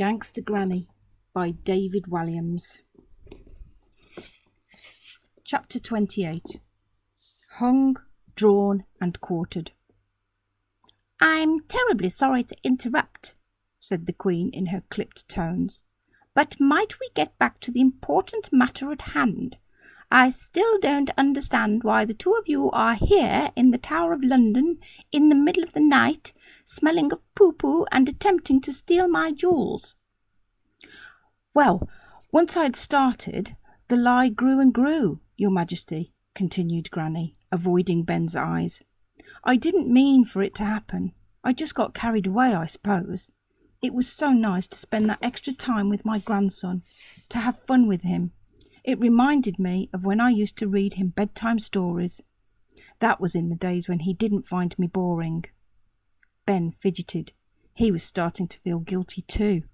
Gangsta Granny by David Walliams. Chapter 28. Hung, Drawn and Quartered. "I'm terribly sorry to interrupt," said the Queen in her clipped tones, "but might we get back to the important matter at hand? I still don't understand why the two of you are here in the Tower of London in the middle of the night, smelling of poo-poo and attempting to steal my jewels." "Well, once I had started, the lie grew and grew, Your Majesty," continued Granny, avoiding Ben's eyes. "I didn't mean for it to happen. I just got carried away, I suppose. It was so nice to spend that extra time with my grandson, to have fun with him. It reminded me of when I used to read him bedtime stories. That was in the days when he didn't find me boring." Ben fidgeted. He was starting to feel guilty too.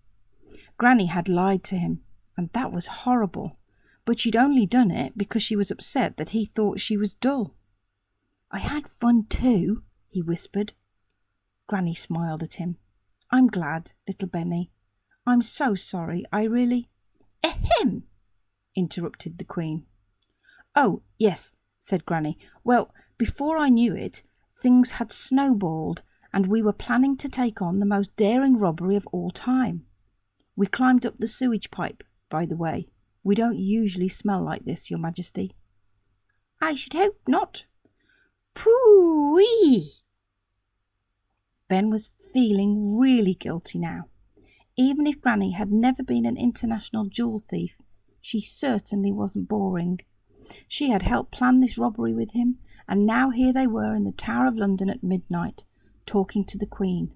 Granny had lied to him, and that was horrible, but she'd only done it because she was upset that he thought she was dull. "I had fun too," he whispered. Granny smiled at him. "I'm glad, little Benny. I'm so sorry, I really—" "Ahem!" interrupted the Queen. "Oh, yes," said Granny. "Well, before I knew it, things had snowballed, and we were planning to take on the most daring robbery of all time. We climbed up the sewage pipe, by the way. We don't usually smell like this, Your Majesty." "I should hope not. Pooh-wee!" Ben was feeling really guilty now. Even if Granny had never been an international jewel thief, she certainly wasn't boring. She had helped plan this robbery with him, and now here they were in the Tower of London at midnight, talking to the Queen.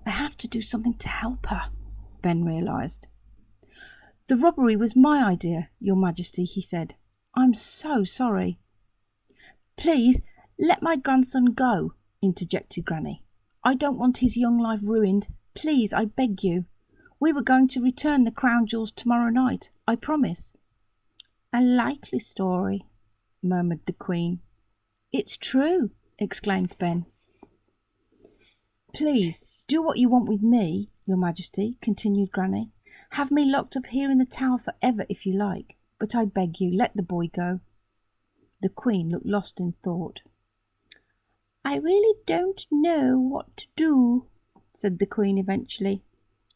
"I have to do something to help her," Ben realised. "The robbery was my idea, Your Majesty," he said. "I'm so sorry." "Please, let my grandson go," interjected Granny. "I don't want his young life ruined. Please, I beg you. We were going to return the crown jewels tomorrow night, I promise." "A likely story," murmured the Queen. "It's true," exclaimed Ben. "Please, do what you want with me, Your Majesty," continued Granny. "Have me locked up here in the tower forever if you like, but I beg you, let the boy go." The Queen looked lost in thought. "I really don't know what to do," said the Queen eventually.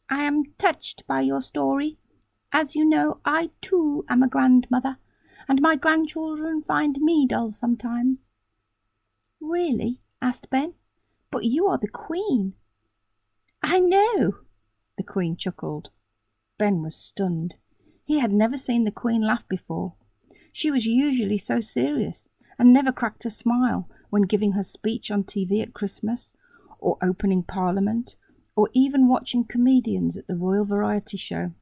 "I am touched by your story. As you know, I too am a grandmother, and my grandchildren find me dull sometimes." "Really?" asked Ben. "But you are the Queen." "I know," the Queen chuckled. Ben was stunned. He had never seen the Queen laugh before. She was usually so serious and never cracked a smile when giving her speech on TV at Christmas, or opening Parliament, or even watching comedians at the Royal Variety Show.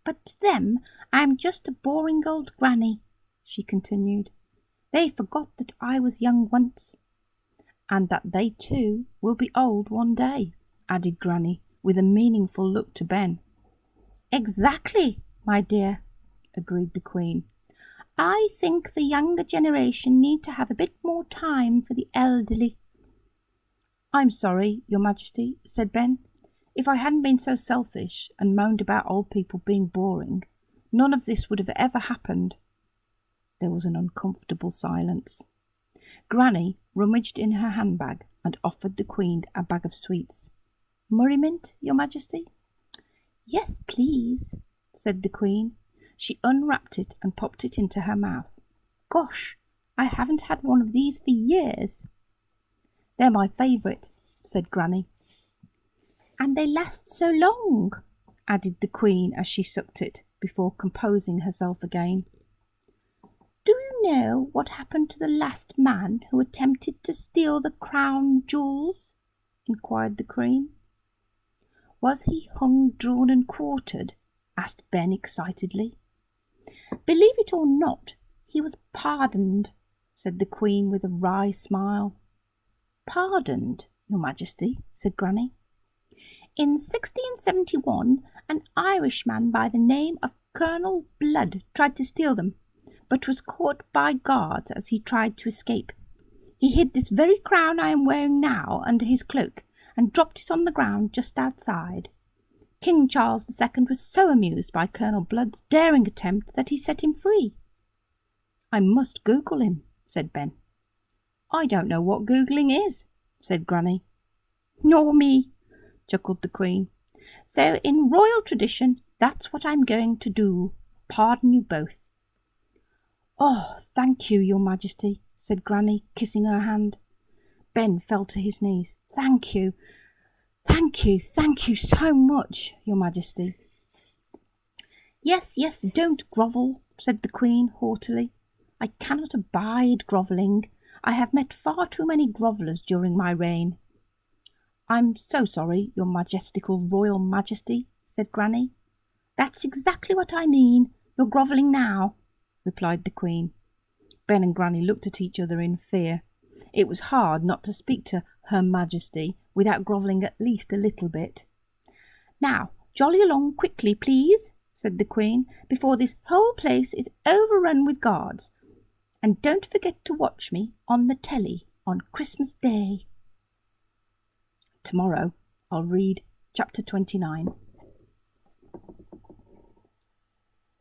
"But to them, I'm just a boring old granny," she continued. "They forgot that I was young once." "And that they too will be old one day," added Granny, with a meaningful look to Ben. "Exactly, my dear," agreed the Queen. "I think the younger generation need to have a bit more time for the elderly." "I'm sorry, Your Majesty," said Ben. "If I hadn't been so selfish and moaned about old people being boring, none of this would have ever happened." There was an uncomfortable silence. Granny rummaged in her handbag and offered the Queen a bag of sweets. "Murrymint, Your Majesty?" "Yes, please," said the Queen. She unwrapped it and popped it into her mouth. "Gosh, I haven't had one of these for years." "They're my favourite," said Granny. "And they last so long," added the Queen as she sucked it, before composing herself again. "Do you know what happened to the last man who attempted to steal the crown jewels?" inquired the Queen. "Was he hung, drawn and quartered?" asked Ben excitedly. "Believe it or not, he was pardoned," said the Queen with a wry smile. "Pardoned, Your Majesty?" said Granny. "In 1671, an Irishman by the name of Colonel Blood tried to steal them, but was caught by guards as he tried to escape. He hid this very crown I am wearing now under his cloak, and dropped it on the ground just outside. King Charles II was so amused by Colonel Blood's daring attempt that he set him free." "I must Google him," said Ben. "I don't know what Googling is," said Granny. "Nor me," chuckled the Queen. "So in royal tradition, that's what I'm going to do. Pardon you both." "Oh, thank you, Your Majesty," said Granny, kissing her hand. Ben fell to his knees. "Thank you. Thank you so much, Your Majesty." Yes, don't grovel," said the Queen haughtily. "I cannot abide grovelling. I have met far too many grovellers during my reign." "I'm so sorry, Your Majestical Royal Majesty," said Granny. "That's exactly what I mean. You're grovelling now," replied the Queen. Ben and Granny looked at each other in fear. It was hard not to speak to Her Majesty without grovelling at least a little bit. "Now, jolly along quickly, please," said the Queen, "before this whole place is overrun with guards. And don't forget to watch me on the telly on Christmas Day." Tomorrow I'll read chapter 29.